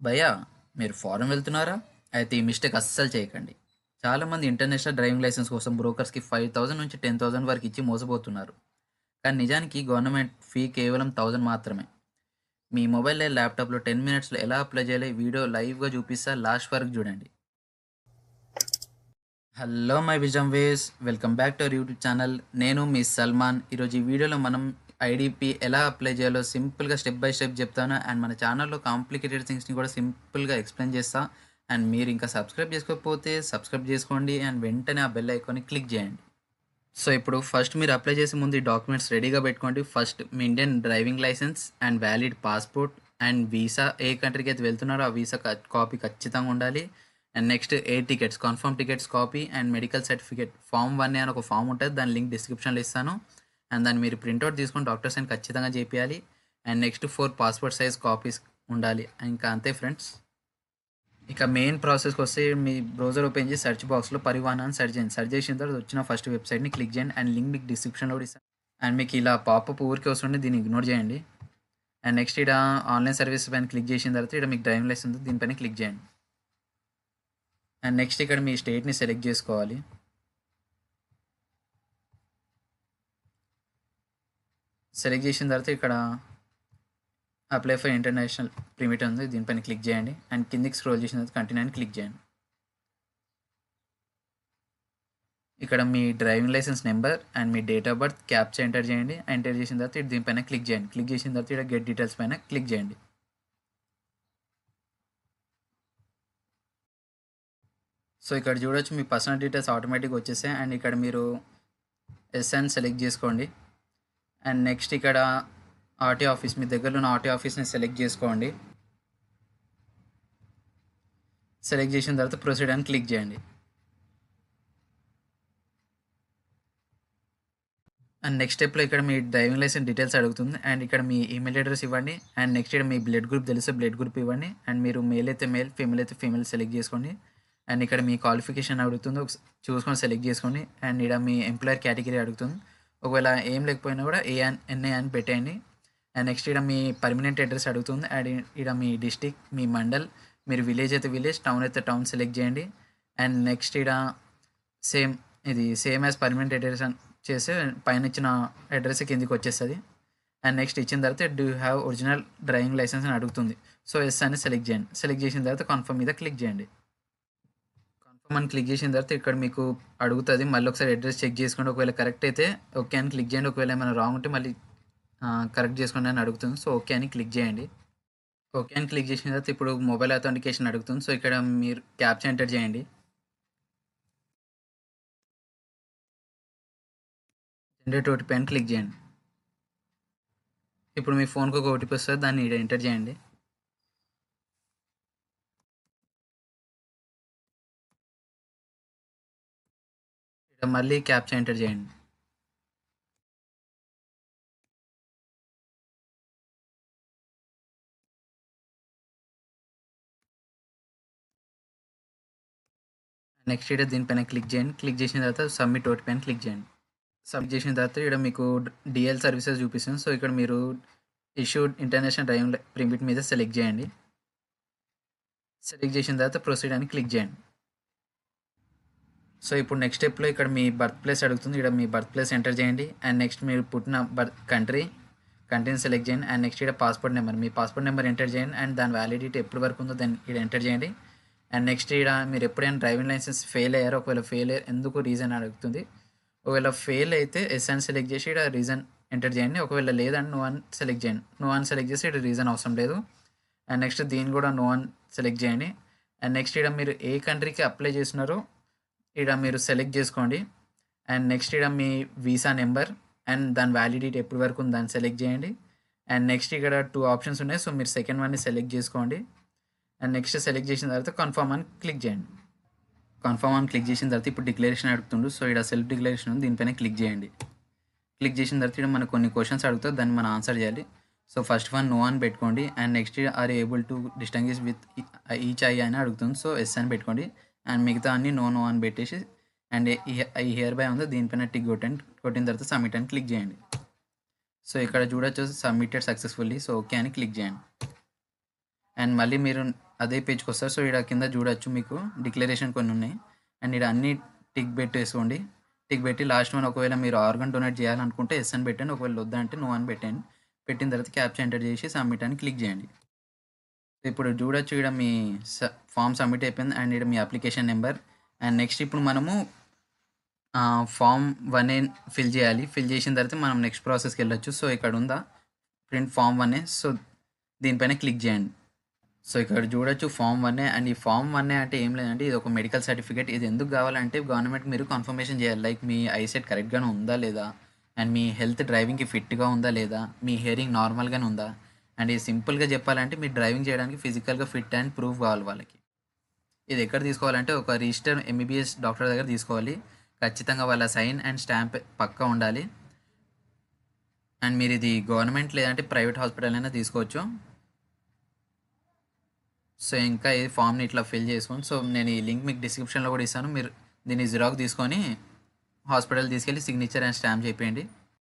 భయ్యా, మీరు ఫారెన్ వెళ్తున్నారా? అయితే ఈ మిస్టేక్ అస్సలు చేయకండి. చాలామంది ఇంటర్నేషనల్ డ్రైవింగ్ లైసెన్స్ కోసం బ్రోకర్స్‌కి 5,000 నుంచి 10,000 వరకు ఇచ్చి మోసపోతున్నారు. కానీ నిజానికి గవర్నమెంట్ ఫీ కేవలం 1000 మాత్రమే. మీ మొబైల్ ల్యాప్‌టాప్‌లో 10 మినిట్స్‌లో ఎలా అప్లై చేయాలో ఈ వీడియో లైవ్‌గా చూపిస్తా, లాస్ట్ వరకు చూడండి. Hello my wisdom ways, welcome back to our YouTube channel. నేను మీ సల్మాన్. ఈరోజు ఈ వీడియోలో మనం ఐడీపీ ఎలా అప్లై చేయాలో సింపుల్గా స్టెప్ బై స్టెప్ చెప్తాను. అండ్ మన ఛానల్లో కాంప్లికేటెడ్ థింగ్స్ని కూడా సింపుల్గా ఎక్స్ప్లెయిన్ చేస్తా. అండ్ మీరు ఇంకా సబ్స్క్రైబ్ చేసుకోకపోతే సబ్స్క్రైబ్ చేసుకోండి అండ్ వెంటనే ఆ బెల్ ఐకాన్ని క్లిక్ చేయండి. సో ఇప్పుడు ఫస్ట్ మీరు అప్లై చేసే ముందు ఈ డాక్యుమెంట్స్ రెడీగా పెట్టుకోండి. ఫస్ట్ మీ Indian driving licence and valid passport and visa, ఏ కంట్రీకి అయితే వెళ్తున్నారో ఆ వీసా కాపీ ఖచ్చితంగా ఉండాలి. And next air tickets, confirm tickets copy and medical certificate. Form 1 అని ఒక ఫామ్ ఉంటుంది, దాని లింక్ డిస్క్రిప్షన్లో ఇస్తాను. అండ్ దాన్ని మీరు ప్రింట్అవుట్ తీసుకొని డాక్టర్ సైన్ ఖచ్చితంగా చేపియాలి. And next 4 passport size copies ఉండాలి. ఇంకా అంతే ఫ్రెండ్స్. ఇక మెయిన్ ప్రాసెస్కి వస్తే మీ బ్రౌజర్ ఓపెన్ చేసి సెర్చ్ బాక్స్లో పరివాహన్ అని సెర్చ్ చేయండి. సెర్చ్ చేసిన తర్వాత వచ్చిన ఫస్ట్ వెబ్సైట్ని క్లిక్ చేయండి అండ్ లింక్ మీకు డిస్క్రిప్షన్లో కూడా ఇస్తాను. అండ్ మీకు ఇలా పాపప్ ఊరికే వస్తుండే, దీన్ని ఇగ్నోర్ చేయండి. అండ్ నెక్స్ట్ ఇక్కడ ఆన్లైన్ సర్వీస్ పైన క్లిక్ చేసిన తర్వాత ఇక్కడ మీకు డ్రైవింగ్ లైసెన్స్ ఉంది, దీనిపైన క్లిక్ చేయండి. అండ్ నెక్స్ట్ ఇక్కడ మీ స్టేట్ని సెలెక్ట్ చేసుకోవాలి. సెలెక్ట్ చేసిన తర్వాత ఇక్కడ అప్లై ఫర్ ఇంటర్నేషనల్ పర్మిట్ ఉంది, దీనిపైన క్లిక్ చేయండి. అండ్ కిందికి స్క్రోల్ చేసిన తర్వాత కంటిన్యూ అని క్లిక్ చేయండి. ఇక్కడ మీ డ్రైవింగ్ లైసెన్స్ నెంబర్ అండ్ మీ date of birth captcha enter చేయండి. ఎంటర్ చేసిన తర్వాత దీనిపైన క్లిక్ చేయండి. క్లిక్ చేసిన తర్వాత ఇక్కడ గెట్ డీటెయిల్స్ పైన క్లిక్ చేయండి. సో ఇక్కడ చూడొచ్చు మీ పర్సనల్ డీటెయిల్స్ ఆటోమేటిక్గా వచ్చేసాయి. అండ్ ఇక్కడ మీరు ఎస్ఎన్ సెలెక్ట్ చేసుకోండి. అండ్ నెక్స్ట్ ఇక్కడ ఆర్టీ ఆఫీస్, మీ దగ్గరలో ఉన్న ఆర్టీ ఆఫీస్ని సెలెక్ట్ చేసుకోండి. సెలెక్ట్ చేసిన తర్వాత ప్రొసీడ్ అని క్లిక్ చేయండి. అండ్ నెక్స్ట్ స్టెప్లో ఇక్కడ మీ డ్రైవింగ్ లైసెన్స్ డీటెయిల్స్ అడుగుతుంది. అండ్ ఇక్కడ మీ ఈమెయిల్ అడ్రస్ ఇవ్వండి. అండ్ నెక్స్ట్ ఇక్కడ మీ బ్లడ్ గ్రూప్ తెలిస్తే బ్లడ్ గ్రూప్ ఇవ్వండి. అండ్ మీరు మేల్ అయితే మేల్, ఫీమేల్ అయితే ఫీమేల్ సెలెక్ట్ చేసుకోండి. అండ్ ఇక్కడ మీ క్వాలిఫికేషన్ అడుగుతుంది, చూసుకొని సెలెక్ట్ చేసుకోండి. అండ్ ఇక్కడ మీ ఎంప్లాయర్ కేటగిరీ అడుగుతుంది, ఒకవేళ ఏం లేకపోయినా కూడా ఎన్ఏ అని పెట్టేయండి. అండ్ నెక్స్ట్ ఇక్కడ మీ పర్మనెంట్ అడ్రస్ అడుగుతుంది. అండ్ ఇక్కడ మీ డిస్టిక్, మీ మండల్, మీరు విలేజ్ అయితే విలేజ్, టౌన్ అయితే టౌన్ సెలెక్ట్ చేయండి. అండ్ నెక్స్ట్ ఇక్కడ సేమ్ యాజ్ పర్మనెంట్ అడ్రస్ చేసి పైన ఇచ్చిన అడ్రస్ కిందికి వచ్చేస్తుంది. అండ్ నెక్స్ట్ ఇచ్చిన తర్వాత do you have original driving licence అని అడుగుతుంది. సో ఎస్ అని సెలెక్ట్ చేయండి. సెలెక్ట్ చేసిన తర్వాత కన్ఫర్మ్ మీద క్లిక్ చేయండి. కన్ఫర్మ్ అని క్లిక్ చేసిన తర్వాత ఇక్కడ మీకు అడుగుతుంది, మళ్ళీ ఒకసారి అడ్రస్ చెక్ చేసుకోండి. ఒకవేళ కరెక్ట్ అయితే ఓకే అని క్లిక్ చేయండి. ఒకవేళ ఏమైనా రాంగ్ ఉంటే మళ్ళీ కరెక్ట్ చేసుకోండి అని అడుగుతుంది. సో ఓకే అని క్లిక్ చేయండి. ఓకే అని క్లిక్ చేసిన తర్వాత ఇప్పుడు మొబైల్ అథెంటికేషన్ అడుగుతుంది. సో ఇక్కడ మీరు క్యాప్చా ఎంటర్ చేయండి. జనరేట్ ఓటీపీ అని క్లిక్ చేయండి. ఇప్పుడు మీ ఫోన్కి ఒక ఓటీపీ వస్తుంది, దాన్ని ఇక్కడ ఎంటర్ చేయండి. ఇక్కడ మళ్ళీ క్యాప్చా ఎంటర్ చేయండి. నెక్స్ట్ ఇక్కడ దీనిపైన క్లిక్ చేయండి. క్లిక్ చేసిన తర్వాత సబ్మిట్ ఓటీపీ అని క్లిక్ చేయండి. సబ్మిట్ చేసిన తర్వాత ఇక్కడ మీకు డిఎల్ సర్వీసెస్ చూపిస్తుంది. సో ఇక్కడ మీరు ఇష్యూడ్ ఇంటర్నేషనల్ డ్రైవింగ్ పర్మిట్ మీద సెలెక్ట్ చేయండి. సెలెక్ట్ చేసిన తర్వాత ప్రొసీడ్ అని క్లిక్ చేయండి. సో ఇప్పుడు నెక్స్ట్ స్టెప్లో ఇక్కడ మీ బర్త్ ప్లేస్ అడుగుతుంది. ఇక్కడ మీ బర్త్ ప్లేస్ ఎంటర్ చేయండి. అండ్ నెక్స్ట్ మీరు పుట్టిన కంట్రీని సెలెక్ట్ చేయండి. అండ్ నెక్స్ట్ ఇక్కడ పాస్పోర్ట్ నెంబర్, మీ పాస్పోర్ట్ నెంబర్ ఎంటర్ చేయండి. అండ్ దాని వ్యాలిడిటీ ఎప్పటి వరకు ఉందో దాన్ని ఇక్కడ ఎంటర్ చేయండి. అండ్ నెక్స్ట్ ఇక్కడ మీరు ఎప్పుడైనా డ్రైవింగ్ లైసెన్స్ ఫెయిల్ అయ్యారో, ఒకవేళ ఫెయిల్ అయ్యారు ఎందుకు రీజన్ అడుగుతుంది. ఒకవేళ ఫెయిల్ అయితే ఎస్ అని సెలెక్ట్ చేసి ఇక్కడ రీజన్ ఎంటర్ చేయండి. ఒకవేళ లేదని నో అని సెలెక్ట్ చేయండి. నో అని సెలెక్ట్ చేసి ఇక్కడ రీజన్ అవసరం లేదు. అండ్ నెక్స్ట్ దీన్ని కూడా నో అని సెలెక్ట్ చేయండి. అండ్ నెక్స్ట్ ఇక్కడ మీరు ఏ కంట్రీకి అప్లై చేసినారో ఇక్కడ మీరు సెలెక్ట్ చేసుకోండి. అండ్ నెక్స్ట్ ఇక్కడ మీ వీసా నెంబర్ అండ్ దాని వ్యాలిడిటీ ఎప్పటి వరకు ఉంది దాన్ని సెలెక్ట్ చేయండి. అండ్ నెక్స్ట్ ఇక్కడ 2 ఆప్షన్స్ ఉన్నాయి, సో మీరు సెకండ్ వన్ని సెలెక్ట్ చేసుకోండి. అండ్ నెక్స్ట్ సెలెక్ట్ చేసిన తర్వాత కన్ఫర్మ్ అని క్లిక్ చేయండి. కన్ఫర్మ్ అని క్లిక్ చేసిన తర్వాత ఇప్పుడు డిక్లరేషన్ అడుగుతుండు. సో ఇక్కడ సెల్ఫ్ డిక్లరేషన్ ఉంది, దీనిపైన క్లిక్ చేయండి. క్లిక్ చేసిన తర్వాత ఇక్కడ మనకు కొన్ని క్వశ్చన్స్ అడుగుతుంది, దాన్ని మనం ఆన్సర్ చేయాలి. సో ఫస్ట్ వన్ నో అని పెట్టుకోండి. And next are able to distinguish with each eye అని అడుగుతుంది, సో ఎస్ అని పెట్టుకోండి. అండ్ మిగతా అన్ని నో అని పెట్టేసి అండ్ ఈ హియర్ బై ఉందో దీనిపైన టిక్ కొట్టండి. కొట్టిన తర్వాత సబ్మిట్ అని క్లిక్ చేయండి. సో ఇక్కడ చూడొచ్చు సబ్మిటెడ్ సక్సెస్ఫుల్లీ, సో ఓకే అని క్లిక్ చేయండి. అండ్ మళ్ళీ మీరు అదే పేజ్కి వస్తారు. సో ఇక్కడ కింద చూడొచ్చు మీకు డిక్లరేషన్ కొన్ని ఉన్నాయి. అండ్ ఇక్కడ అన్ని టిక్ పెట్టేసుకోండి. టిక్ పెట్టి లాస్ట్ వన్ ఒకవేళ మీరు ఆర్గన్ డొనేట్ చేయాలనుకుంటే ఎస్ అని పెట్టండి. ఒకవేళ వద్దంటే నో అని పెట్టండి. పెట్టిన తర్వాత క్యాప్చా ఎంటర్ చేసి సబ్మిట్ అని క్లిక్ చేయండి. ఇప్పుడు చూడొచ్చు ఇక్కడ మీ ఫామ్ సబ్మిట్ అయిపోయింది. అండ్ ఇక్కడ మీ అప్లికేషన్ నెంబర్. అండ్ నెక్స్ట్ ఇప్పుడు మనము ఫామ్ 1A ఫిల్ చేయాలి. ఫిల్ చేసిన తర్వాత మనం నెక్స్ట్ ప్రాసెస్కి వెళ్ళొచ్చు. సో ఇక్కడ ఉందా ప్రింట్ ఫామ్ 1A. సో దీనిపైన క్లిక్ చేయండి. సో ఇక్కడ చూడొచ్చు ఫామ్ 1A. అండ్ ఈ ఫామ్ 1A అంటే ఏం లేదంటే ఇది ఒక మెడికల్ సర్టిఫికేట్. ఇది ఎందుకు కావాలంటే గవర్నమెంట్ మీరు కన్ఫర్మేషన్ చేయాలి. లైక్ మీ ఐసెట్ కరెక్ట్గానే ఉందా లేదా, అండ్ మీ హెల్త్ డ్రైవింగ్కి ఫిట్గా ఉందా లేదా, మీ హియరింగ్ నార్మల్గానే ఉందా. అండ్ ఇది సింపుల్గా చెప్పాలంటే మీరు డ్రైవింగ్ చేయడానికి ఫిజికల్గా ఫిట్ అండ్ ప్రూఫ్ కావాలి వాళ్ళకి. ఇది ఎక్కడ తీసుకోవాలంటే ఒక రిజిస్టర్ ఎంబీబీఎస్ డాక్టర్ దగ్గర తీసుకోవాలి. ఖచ్చితంగా వాళ్ళ సైన్ అండ్ స్టాంప్ పక్కా ఉండాలి. అండ్ మీరు ఇది గవర్నమెంట్ లేదంటే ప్రైవేట్ హాస్పిటల్ అయినా తీసుకోవచ్చు. సో ఇంకా ఈ ఫామ్ని ఇట్లా ఫిల్ చేసుకోండి. సో నేను ఈ లింక్ మీకు డిస్క్రిప్షన్లో కూడా ఇస్తాను. మీరు దీన్ని జిరాక్స్ తీసుకొని హాస్పిటల్ తీసుకెళ్ళి సిగ్నేచర్ అండ్ స్టాంప్ చేయండి.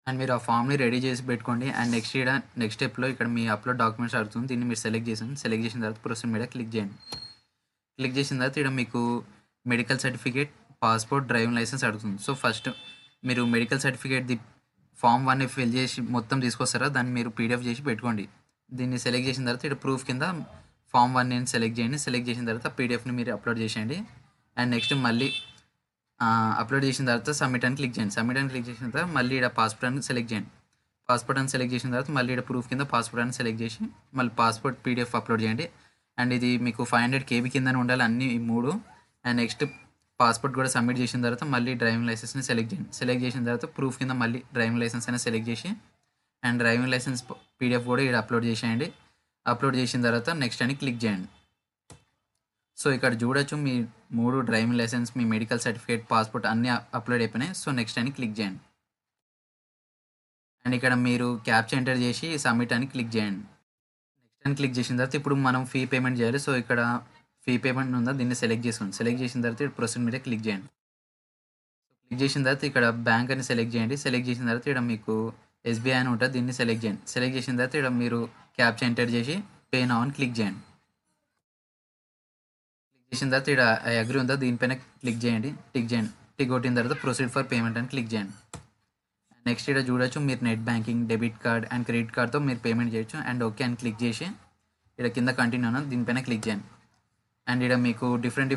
అండ్ మీరు ఆ ఫామ్ని రెడీ చేసి పెట్టుకోండి. అండ్ నెక్స్ట్ స్టెప్లో ఇక్కడ మీ అప్లోడ్ డాక్యుమెంట్స్ అడుగుతుంది. దీన్ని మీరు సెలెక్ట్ చేసిన తర్వాత ప్రొసీడ్ మీద క్లిక్ చేయండి. క్లిక్ చేసిన తర్వాత ఇక్కడ మీకు medical certificate, passport, driving licence అడుగుతుంది. సో ఫస్ట్ మీరు మెడికల్ సర్టిఫికేట్ది ఫామ్ 1 ఫిల్ చేసి మొత్తం తీసుకొస్తారా, దాన్ని మీరు పీడిఎఫ్ చేసి పెట్టుకోండి. దీన్ని సెలెక్ట్ చేసిన తర్వాత ఇక్కడ ప్రూఫ్ కింద ఫామ్ 1 సెలెక్ట్ చేయండి. సెలెక్ట్ చేసిన తర్వాత పీడిఎఫ్ని మీరు అప్లోడ్ చేసేయండి. అండ్ నెక్స్ట్ మళ్ళీ అప్లోడ్ చేసిన తర్వాత సబ్మిట్ అని క్లిక్ చేయండి. సబ్మిట్ అని క్లిక్ చేసిన తర్వాత మళ్ళీ ఇక్కడ పాస్పోర్ట్ అని సెలెక్ట్ చేయండి. పాస్పోర్ట్ అని సెలెక్ట్ చేసిన తర్వాత మళ్ళీ ఇక్కడ ప్రూఫ్ కింద పాస్పోర్ట్ అని సెలెక్ట్ చేసి మళ్ళీ పాస్పోర్ట్ పీడిఎఫ్ అప్లోడ్ చేయండి. అండ్ ఇది మీకు 500 KB కింద ఉండాలి అన్ని ఈ 3. అండ్ నెక్స్ట్ పాస్పోర్ట్ కూడా సబ్మిట్ చేసిన తర్వాత మళ్ళీ డ్రైవింగ్ లైసెన్స్ని సెలెక్ట్ చేయండి. సెలెక్ట్ చేసిన తర్వాత ప్రూఫ్ కింద మళ్ళీ డ్రైవింగ్ లైసెన్స్ అయినా సెలెక్ట్ చేసి అండ్ డ్రైవింగ్ లైసెన్స్ పీడిఎఫ్ కూడా ఇక్కడ అప్లోడ్ చేసేయండి. అప్లోడ్ చేసిన తర్వాత నెక్స్ట్ అని క్లిక్ చేయండి. సో ఇక్కడ చూడొచ్చు మీ 3 డ్రైవింగ్ లైసెన్స్, మీ మెడికల్ సర్టిఫికేట్, పాస్పోర్ట్ అన్నీ అప్లోడ్ అయిపోయినాయి. సో నెక్స్ట్ అని క్లిక్ చేయండి. అండ్ ఇక్కడ మీరు క్యాప్చా ఎంటర్ చేసి సబ్మిట్ అని క్లిక్ చేయండి. నెక్స్ట్ అని క్లిక్ చేసిన తర్వాత ఇప్పుడు మనం ఫీ పేమెంట్ చేయాలి. సో ఇక్కడ ఫీ పేమెంట్ ఉందా దీన్ని సెలెక్ట్ చేసుకోండి. సెలెక్ట్ చేసిన తర్వాత ఇక్కడ ప్రొసీడ్ మీద క్లిక్ చేయండి. క్లిక్ చేసిన తర్వాత ఇక్కడ బ్యాంక్ అని సెలెక్ట్ చేయండి. సెలెక్ట్ చేసిన తర్వాత ఇక్కడ మీకు ఎస్బీఐ అని ఉంటుంది, దీన్ని సెలెక్ట్ చేయండి. సెలెక్ట్ చేసిన తర్వాత ఇక్కడ మీరు క్యాప్చా ఎంటర్ చేసి పే నౌ అని క్లిక్ చేయండి. క్లిక్ చేసిన తర్వాత ఇక్కడ ఐ అగ్రీ ఉందా దీనిపైన క్లిక్ చేయండి. టిక్ కొట్టిన తర్వాత ప్రొసీడ్ ఫర్ పేమెంట్ అని క్లిక్ చేయండి. నెక్స్ట్ ఇక్కడ చూడొచ్చు మీరు net banking, debit card and credit కార్డ్తో మీరు పేమెంట్ చేయొచ్చు. అండ్ ఓకే అని క్లిక్ చేసి ఇక్కడ కింద కంటిన్యూ అన్న దీనిపైన క్లిక్ చేయండి. అండ్ ఇక్కడ మీకు డిఫరెంట్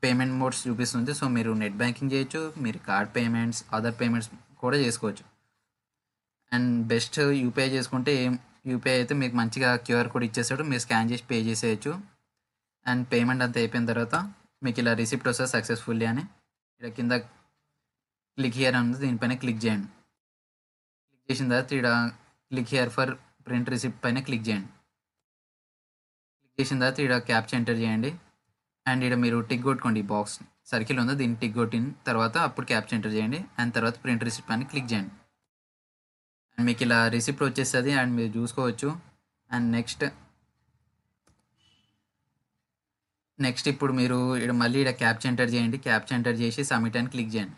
పేమెంట్ మోడ్స్ చూపిస్తుంది. సో మీరు నెట్ బ్యాంకింగ్ చేయొచ్చు, మీరు కార్డ్ పేమెంట్స్, అదర్ పేమెంట్స్ కూడా చేసుకోవచ్చు. అండ్ బెస్ట్ యూపీఐ చేసుకుంటే యూపీఐ అయితే మీకు మంచిగా క్యూఆర్ కోడ్ ఇచ్చేస్తాడు, మీరు స్కాన్ చేసి పే చేసేయచ్చు. అండ్ పేమెంట్ అంతా అయిపోయిన తర్వాత మీకు ఇలా రిసిప్ట్ వస్తుంది సక్సెస్ఫుల్లీ అని. ఇక్కడ కింద క్లిక్ హియర్ అని ఉంది, దీనిపైన క్లిక్ చేయండి. క్లిక్ చేసిన తర్వాత ఇక్కడ click here for print receipt పైన క్లిక్ చేయండి. క్లిక్ చేసిన తర్వాత ఇక్కడ క్యాప్చా ఎంటర్ చేయండి. అండ్ ఇక్కడ మీరు టిక్ కొట్టుకోండి, బాక్స్ సర్కిల్ ఉందో దీన్ని టిక్ కొట్టిన తర్వాత అప్పుడు క్యాప్చా ఎంటర్ చేయండి. అండ్ తర్వాత ప్రింట్ రిసిప్ట్ పైన క్లిక్ చేయండి. అండ్ మీకు ఇలా రిసిప్ట్ వచ్చేస్తుంది అండ్ మీరు చూసుకోవచ్చు. అండ్ నెక్స్ట్ ఇప్పుడు మీరు ఇక్కడ మళ్ళీ ఇక్కడ క్యాప్చా ఎంటర్ చేయండి. క్యాప్చా ఎంటర్ చేసి సబ్మిట్ అని క్లిక్ చేయండి.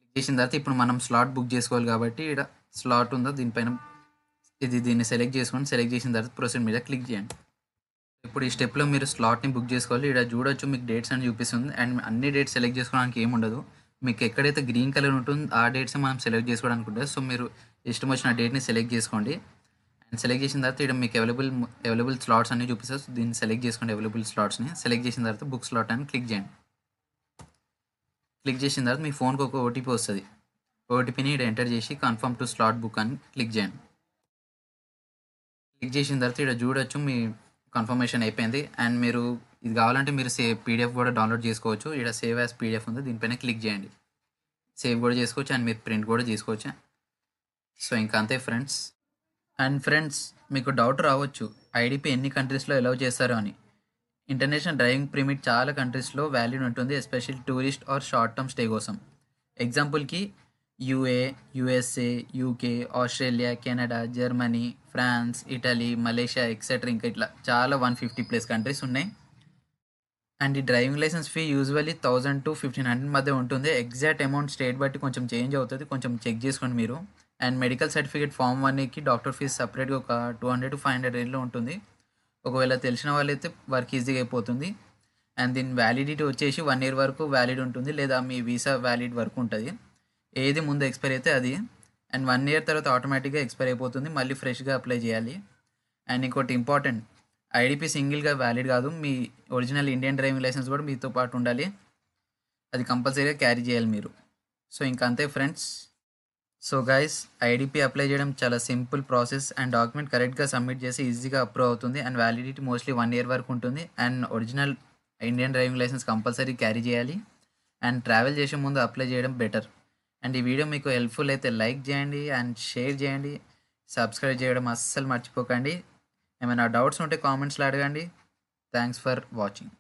క్లిక్ చేసిన తర్వాత ఇప్పుడు మనం స్లాట్ బుక్ చేసుకోవాలి కాబట్టి ఇక్కడ స్లాట్ ఉందో దీనిపైన దీన్ని సెలెక్ట్ చేసుకోండి. సెలెక్ట్ చేసిన తర్వాత ప్రొసీడ్ మీద క్లిక్ చేయండి. ఇప్పుడు ఈ స్టెప్లో మీరు స్లాట్ని బుక్ చేసుకోవాలి. ఇక్కడ చూడొచ్చు మీకు డేట్స్ అని చూపిస్తుంది. అండ్ అన్ని డేట్స్ సెలెక్ట్ చేసుకోవడానికి ఏముండదు, మీకు ఎక్కడైతే గ్రీన్ కలర్ ఉంటుందో ఆ డేట్స్ మనం సెలెక్ట్ చేసుకోవడానికి ఉంటుంది. సో మీరు ఇష్టం వచ్చిన డేట్ని సెలెక్ట్ చేసుకోండి. అండ్ సెలెక్ట్ చేసిన తర్వాత ఇక్కడ మీకు అవైలబుల్ స్లాట్స్ అన్ని చూపిస్తారు. సో దీన్ని సెలెక్ట్ చేసుకోండి. అవైలబుల్ స్లాట్స్ని సెలెక్ట్ చేసిన తర్వాత బుక్ స్లాట్ అని క్లిక్ చేయండి. క్లిక్ చేసిన తర్వాత మీ ఫోన్కి ఒక ఓటీపీ వస్తుంది. ఓటీపీని ఇక్కడ ఎంటర్ చేసి కన్ఫర్మ్ టు స్లాట్ బుక్ అని క్లిక్ చేయండి. క్లిక్ చేసిన తర్వాత ఇక్కడ చూడొచ్చు మీ కన్ఫర్మేషన్ అయిపోయింది. అండ్ మీరు ఇది కావాలంటే మీరు పీడిఎఫ్ కూడా డౌన్లోడ్ చేసుకోవచ్చు. ఇక్కడ సేవ్ యాజ్ పీడిఎఫ్ ఉంది, దీనిపైన క్లిక్ చేయండి. సేవ్ కూడా చేసుకోవచ్చు అండ్ మీరు ప్రింట్ కూడా చేసుకోవచ్చు. సో ఇంకా అంతే ఫ్రెండ్స్. అండ్ ఫ్రెండ్స్ మీకు డౌట్ రావచ్చు ఐడిపి ఎన్ని కంట్రీస్లో అలౌ చేస్తారు అని. ఇంటర్నేషనల్ డ్రైవింగ్ పర్మిట్ చాలా కంట్రీస్లో వ్యాలిడ్ ఉంటుంది, especially tourist or short term stay కోసం. ఎగ్జాంపుల్కి UAE, USA, UK, Australia, Canada, Germany, France, Italy, Malaysia etcetera ఇంకా ఇట్లా చాలా 150+ కంట్రీస్ ఉన్నాయి. అండ్ ఈ driving licence fee usually 1000 to 1500 మధ్య ఉంటుంది. ఎగ్జాక్ట్ అమౌంట్ స్టేట్ బట్టి కొంచెం చేంజ్ అవుతుంది, కొంచెం చెక్ చేసుకోండి మీరు. అండ్ మెడికల్ సర్టిఫికేట్ ఫామ్ 1కి డాక్టర్ ఫీజ్ సపరేట్గా ఒక 200 to 500 రేంజ్లో ఉంటుంది. ఒకవేళ తెలిసిన వాళ్ళైతే వర్క్ ఈజీగా అయిపోతుంది. అండ్ దీని వ్యాలిడిటీ వచ్చేసి 1 ఇయర్ వరకు వ్యాలిడ్ ఉంటుంది, లేదా మీ వీసా వ్యాలిడ్ వరకు ఉంటుంది. ఏది ముందు ఎక్స్పైర్ అయితే అది. అండ్ 1 ఇయర్ తర్వాత ఆటోమేటిక్గా ఎక్స్పైర్ అయిపోతుంది, మళ్ళీ ఫ్రెష్గా అప్లై చేయాలి. అండ్ ఇంకోటి ఇంపార్టెంట్, ఐడిపి సింగిల్గా వ్యాలిడ్ కాదు, మీ ఒరిజినల్ ఇండియన్ డ్రైవింగ్ లైసెన్స్ కూడా మీతో పాటు ఉండాలి. అది కంపల్సరీగా క్యారీ చేయాలి మీరు. సో ఇంకా అంతే friends. So guys, IDP apply చేయడం చాలా సింపుల్ ప్రాసెస్. అండ్ డాక్యుమెంట్ కరెక్ట్గా సబ్మిట్ చేసి ఈజీగా అప్రూవ్ అవుతుంది. అండ్ వ్యాలిడిటీ మోస్ట్లీ 1 ఇయర్ వరకు ఉంటుంది. And original Indian driving licence compulsory carry చేయాలి. అండ్ ట్రావెల్ చేసే ముందు అప్లై చేయడం బెటర్. అండ్ ఈ వీడియో మీకు హెల్ప్ఫుల్ అయితే లైక్ చేయండి అండ్ షేర్ చేయండి. సబ్స్క్రైబ్ చేయడం అస్సలు మర్చిపోకండి. ఏమైనా డౌట్స్ ఉంటే కామెంట్స్లో అడగండి. Thanks for watching.